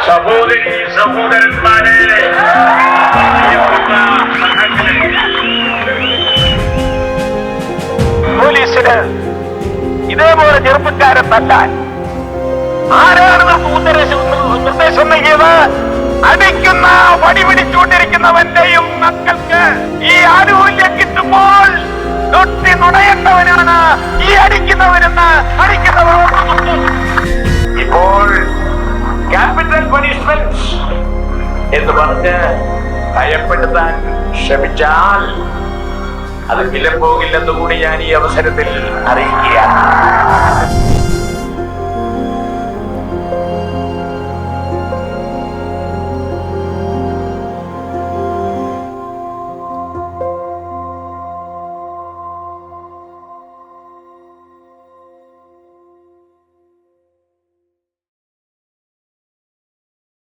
സഹോദരി സഹോദരന്മാരെ, പോലീസിന് ഇതേപോലെ ചെറുപ്പക്കാരെ തല്ലാൻ ആരാണ് നിർദ്ദേശം നൽകിയത്? അടിക്കുന്ന വടി പിടിച്ചുകൊണ്ടിരിക്കുന്നവന്റെയും മക്കൾക്ക് ഈ ആനുകൂല്യം കിട്ടുമ്പോൾ തൊട്ടി നുണയേണ്ടവനാണ് ഈ അടിക്കുന്നവനെന്ന് അടിക്കുന്നവർ. ഇപ്പോൾ ക്യാപിറ്റൽ പണിഷ്മെന്റ് എന്ന് പറഞ്ഞ് ഭയപ്പെടുത്താൻ ശ്രമിച്ചാൽ അത് വിലപ്പോകില്ലെന്ന് കൂടി ഞാൻ ഈ അവസരത്തിൽ അറിയിക്കുകയാണ്.